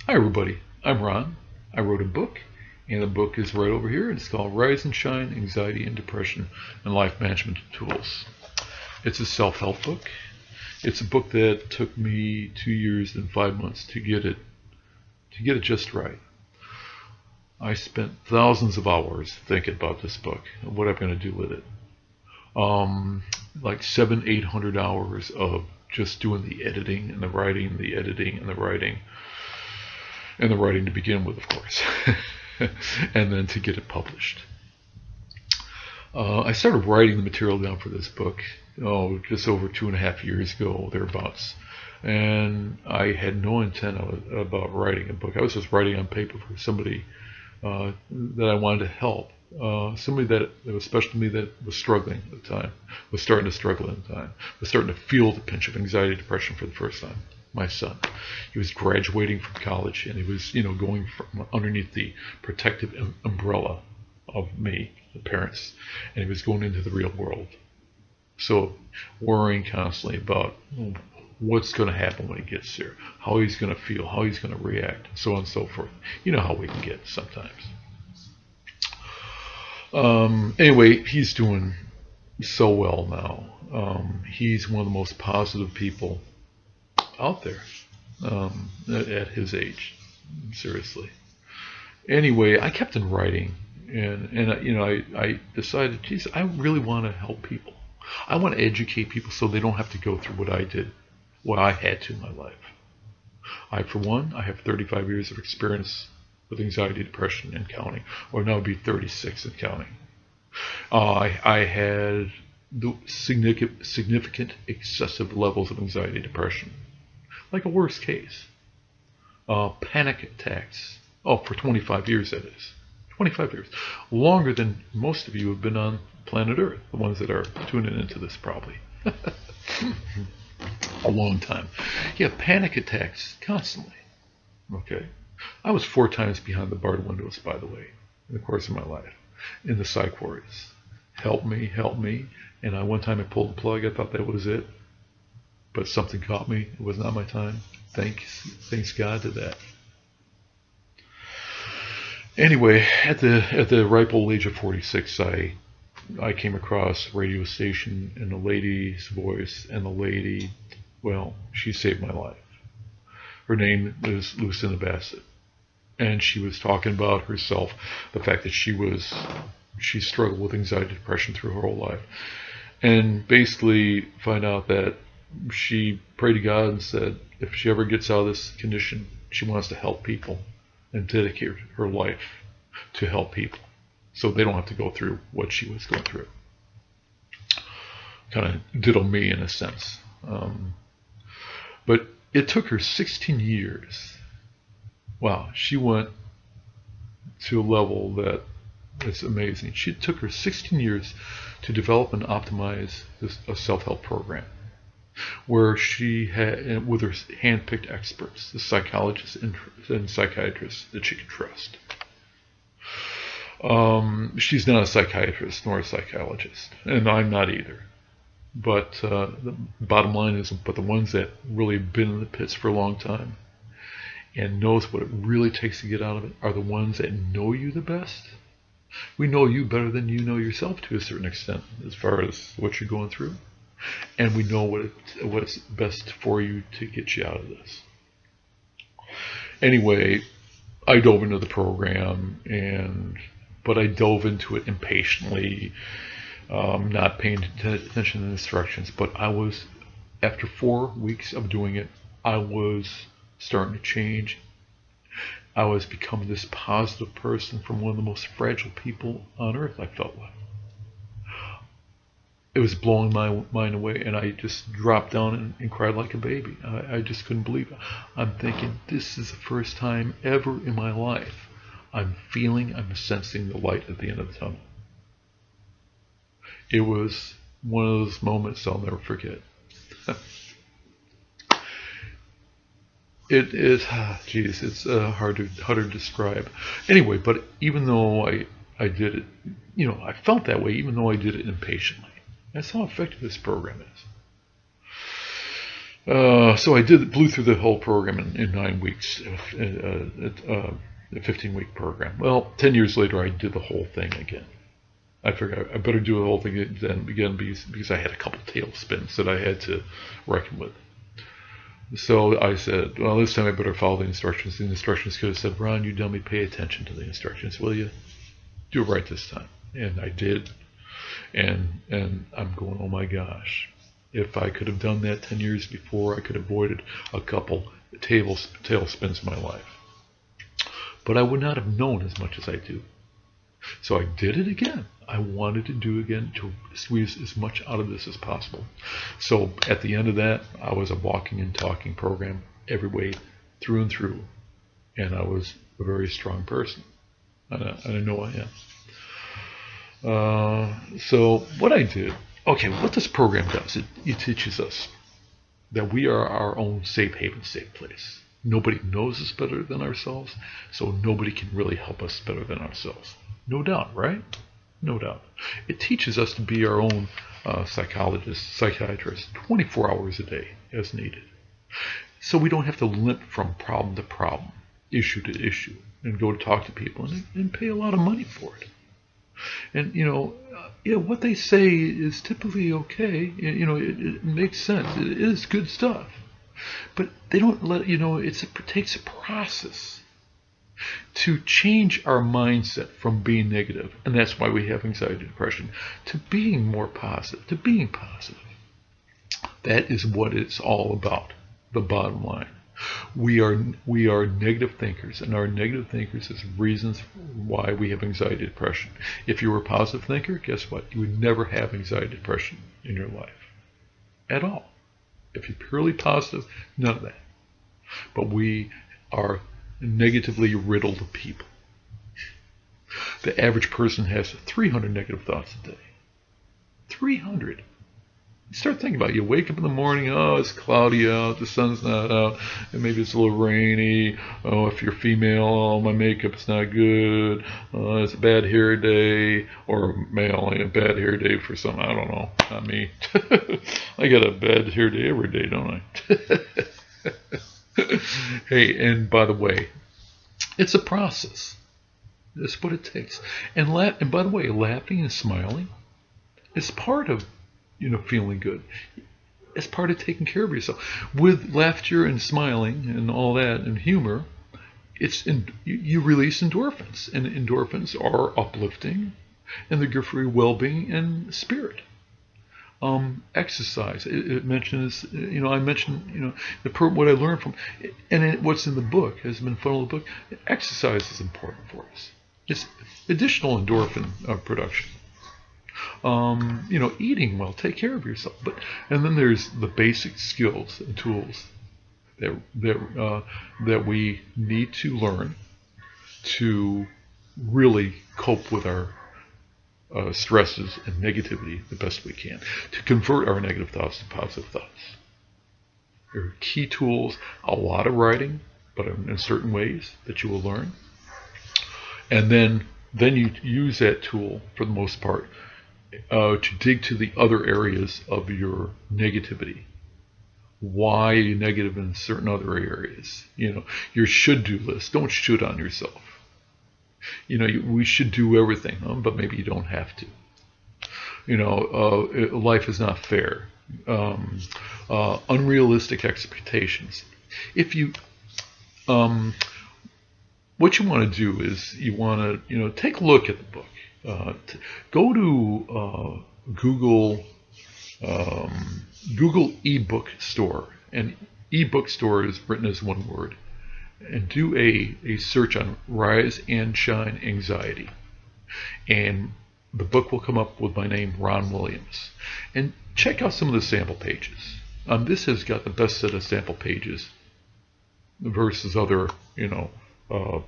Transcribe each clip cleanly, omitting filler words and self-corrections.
Hi, everybody. I'm Ron. I wrote a book, and the book is right over here. It's called Rise and Shine Anxiety and Depression and Life Management Tools. It's a self help book. It's a book that took me 2 years and 5 months to get it just right. I spent thousands of hours thinking about this book and what I'm going to do with it. Like 800 hours of just doing the editing and the writing, the editing and the writing, and the writing to begin with, of course, and then to get it published. I started writing the material down for this book, just over 2.5 years ago, thereabouts. And I had no intent about writing a book. I was just writing on paper for somebody that I wanted to help. Somebody that was special to me that was struggling at the time, was starting to struggle at the time, was starting to feel the pinch of anxiety, depression for the first time. My son, he was graduating from college, and he was, going from underneath the protective umbrella of me, the parents, and he was going into the real world. So worrying constantly about what's going to happen when he gets there, how he's going to feel, how he's going to react, so on and so forth. You know how we can get sometimes. Anyway, he's doing so well now. He's one of the most positive people out there at his age, seriously. Anyway, I kept on writing, and I decided, geez, I really want to help people. I want to educate people so they don't have to go through what I did, what I had to in my life. For one, I have 35 years of experience with anxiety, depression, and counting, or now it'd be 36 and counting. I had the significant excessive levels of anxiety, depression, like a worst case. Panic attacks. Oh, for 25 years, that is. 25 years. Longer than most of you have been on planet Earth, the ones that are tuning into this probably. A long time. Yeah, panic attacks constantly. Okay. I was 4 times behind the barred windows, by the way, in the course of my life, in the psych wards. Help me, help me. And one time I pulled the plug. I thought that was it. But something caught me. It was not my time. Thanks God to that. Anyway, at the ripe old age of 46, I came across a radio station and a lady's voice, and the lady, well, she saved my life. Her name is Lucinda Bassett, and she was talking about herself, the fact that she struggled with anxiety, depression through her whole life, and basically find out that she prayed to God and said if she ever gets out of this condition, she wants to help people and dedicate her life to help people so they don't have to go through what she was going through. Kind of diddle me in a sense. But it took her 16 years. Wow, she went to a level that is amazing. It took her 16 years to develop and optimize a self-help program where she had, with her hand-picked experts, the psychologists and psychiatrists that she could trust. She's not a psychiatrist nor a psychologist, and I'm not either. But the bottom line is, but the ones that really have been in the pits for a long time and knows what it really takes to get out of it are the ones that know you the best. We know you better than you know yourself to a certain extent as far as what you're going through. And we know what's best for you to get you out of this. Anyway, I dove into the program, but I dove into it impatiently, not paying attention to the instructions. But after 4 weeks of doing it, I was starting to change. I was becoming this positive person from one of the most fragile people on earth, I felt like. It was blowing my mind away, and I just dropped down and cried like a baby. I just couldn't believe it. I'm thinking, this is the first time ever in my life I'm sensing the light at the end of the tunnel. It was one of those moments I'll never forget. It is, it's hard to describe. Anyway, but even though I did it, I felt that way, even though I did it impatiently. That's how effective this program is. So I blew through the whole program in 9 weeks, a 15-week program. Well, 10 years later, I did the whole thing again. I figured I better do the whole thing again because I had a couple tailspins that I had to reckon with. So I said, well, this time I better follow the instructions. The instructions could have said, Ron, you dummy, pay attention to the instructions, will you? Do it right this time. And I did. And I'm going, oh my gosh. If I could have done that 10 years before, I could have avoided a couple tailspins in my life. But I would not have known as much as I do. So I did it again. I wanted to do it again to squeeze as much out of this as possible. So at the end of that, I was a walking and talking program every way through and through. And I was a very strong person. And I know I am. So what I did, okay, what this program does, it teaches us that we are our own safe haven, safe place. Nobody knows us better than ourselves, so nobody can really help us better than ourselves. No doubt, right? No doubt. It teaches us to be our own psychologists, psychiatrists, 24 hours a day as needed. So we don't have to limp from problem to problem, issue to issue, and go to talk to people and pay a lot of money for it. And, what they say is typically okay. It makes sense. It is good stuff. But they don't let it takes a process to change our mindset from being negative, and that's why we have anxiety and depression, to being more positive, to being positive. That is what it's all about, the bottom line. We are negative thinkers, and our negative thinkers is reasons why we have anxiety and depression. If you were a positive thinker, guess what? You would never have anxiety and depression in your life at all. If you're purely positive, none of that. But we are negatively riddled people. The average person has 300 negative thoughts a day. 300. You start thinking about it. You wake up in the morning, oh, it's cloudy out, the sun's not out, and maybe it's a little rainy. Oh, if you're female, oh, my makeup's not good. It's a bad hair day. Or male, a bad hair day for some, I don't know, not me. I got a bad hair day every day, don't I? Hey, and by the way, it's a process. That's what it takes. And by the way, laughing and smiling is part of feeling good. It's part of taking care of yourself. With laughter and smiling and all that and humor, you release endorphins, and endorphins are uplifting, and they're good for your well-being and spirit. Exercise. It mentions, I mentioned, what I learned from, and what's in the book has been fun of the book. Exercise is important for us. It's additional endorphin production. Eating well, take care of yourself. And then there's the basic skills and tools that we need to learn to really cope with our stresses and negativity the best we can, to convert our negative thoughts to positive thoughts. There are key tools, a lot of writing, but in certain ways that you will learn. And then you use that tool for the most part to dig to the other areas of your negativity. Why are you negative in certain other areas? Your should-do list. Don't should on yourself. We should do everything, but maybe you don't have to. Life is not fair. Unrealistic expectations. What you want to do is you want to, take a look at the book. Go to Google ebook store, and ebook store is written as one word, and do a search on Rise and Shine Anxiety, and the book will come up with my name, Ron Williams, and check out some of the sample pages. This has got the best set of sample pages versus other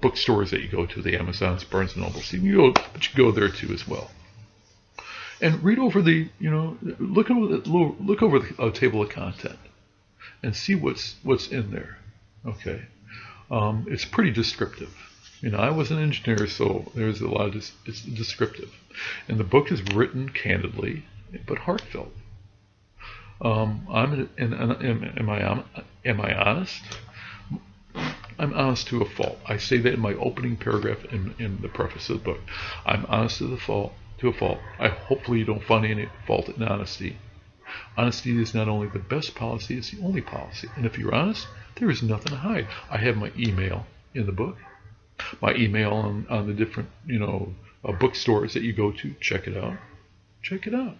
bookstores that you go to, the Amazons, Barnes and Nobles. But you go there too as well. And read over look over the table of content and see what's in there. Okay, it's pretty descriptive. I was an engineer, so there's a lot of it's descriptive, and the book is written candidly but heartfelt. Am I honest? I'm honest to a fault. I say that in my opening paragraph in the preface of the book. I'm honest to a fault. I hopefully you don't find any fault in honesty. Honesty is not only the best policy, it's the only policy. And if you're honest, there is nothing to hide. I have my email in the book, my email on the different, bookstores that you go to. Check it out. Check it out.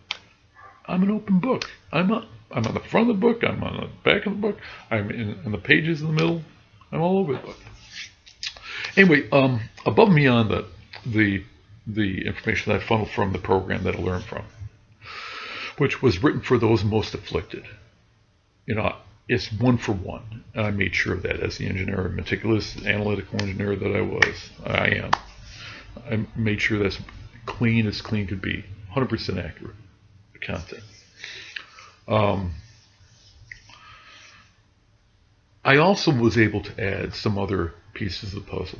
I'm an open book. I'm on the front of the book. I'm on the back of the book. I'm on the pages in the middle. I'm all over the book. Anyway, above and beyond the information that I funneled from the program that I learned from, which was written for those most afflicted. It's one for one. And I made sure of that as the engineer, meticulous, analytical engineer that I am. I made sure that's clean as clean could be, 100% accurate content. I also was able to add some other pieces of the puzzle.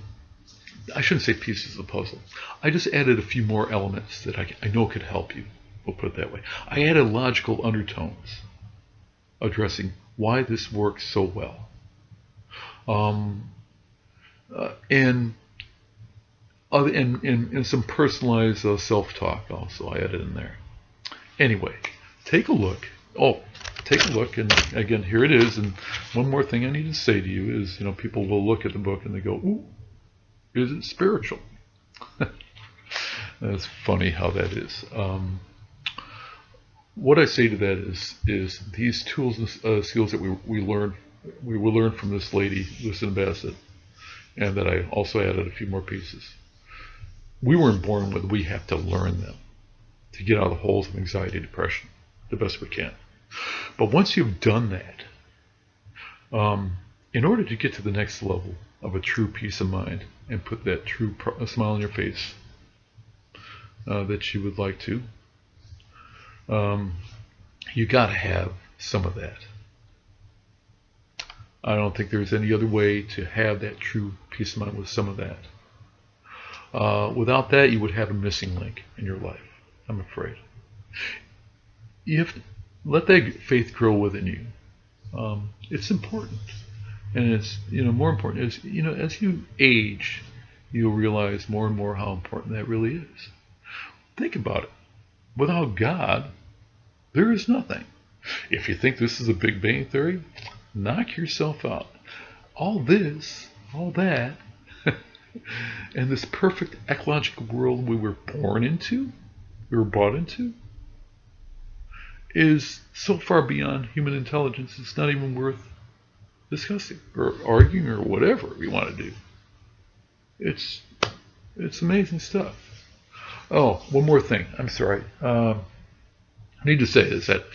I shouldn't say pieces of the puzzle. I just added a few more elements that I know could help you. We'll put it that way. I added logical undertones addressing why this works so well. And some personalized self-talk also I added in there. Anyway, take a look. Take a look, and again, here it is. And one more thing I need to say to you is, people will look at the book and they go, "Ooh, is it spiritual?" That's funny how that is. What I say to that is these tools and skills that we will learn from this lady, Lucinda Bassett, and that I also added a few more pieces. We weren't born with. We have to learn them to get out of the holes of anxiety, depression, the best we can. But once you've done that, in order to get to the next level of a true peace of mind and put that true smile on your face that you would like to, you got to have some of that. I don't think there's any other way to have that true peace of mind with some of that. Without that, you would have a missing link in your life, I'm afraid. You have to let that faith grow within you. It's important. And it's, more important is, as you age, you'll realize more and more how important that really is. Think about it. Without God, there is nothing. If you think this is a Big Bang Theory, knock yourself out. All this, all that, and this perfect ecological world we were born into, we were brought into, is so far beyond human intelligence, it's not even worth discussing or arguing or whatever we want to do. It's amazing stuff. Oh, one more thing. I'm sorry. I need to say is that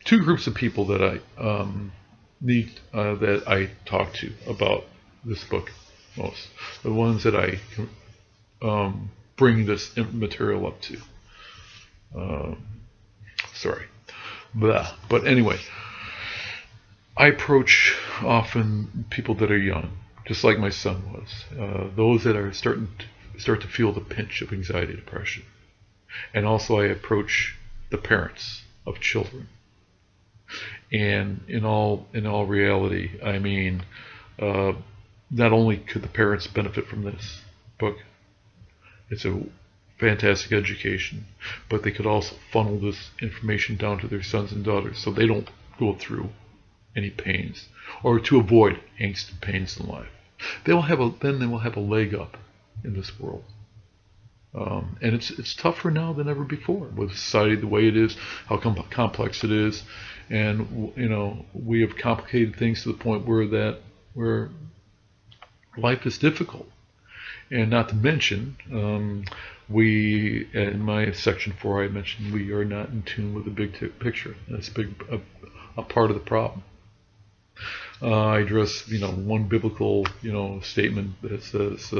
two groups of people that I talk to about this book most, the ones that I bring this material up to. Sorry. Blah. But anyway, I approach often people that are young, just like my son was. Those that are start to feel the pinch of anxiety, depression. And also I approach the parents of children. And in all reality, I mean, not only could the parents benefit from this book, it's a fantastic education, but they could also funnel this information down to their sons and daughters so they don't go through any pains, or to avoid angst and pains in life. They will have a leg up in this world. And it's tougher now than ever before with society the way it is, how complex it is, and we have complicated things to the point where life is difficult. And not to mention, we, in my section 4, I mentioned we are not in tune with the big picture. That's a part of the problem. I address, one biblical, statement that says,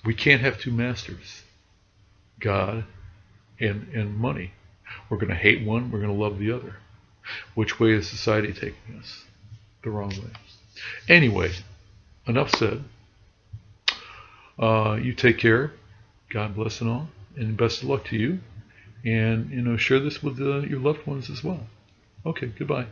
we can't have two masters, God and money. We're going to hate one, we're going to love the other. Which way is society taking us? The wrong way. Anyway, enough said. You take care. God bless and all. And best of luck to you and share this with your loved ones as well. Okay, goodbye.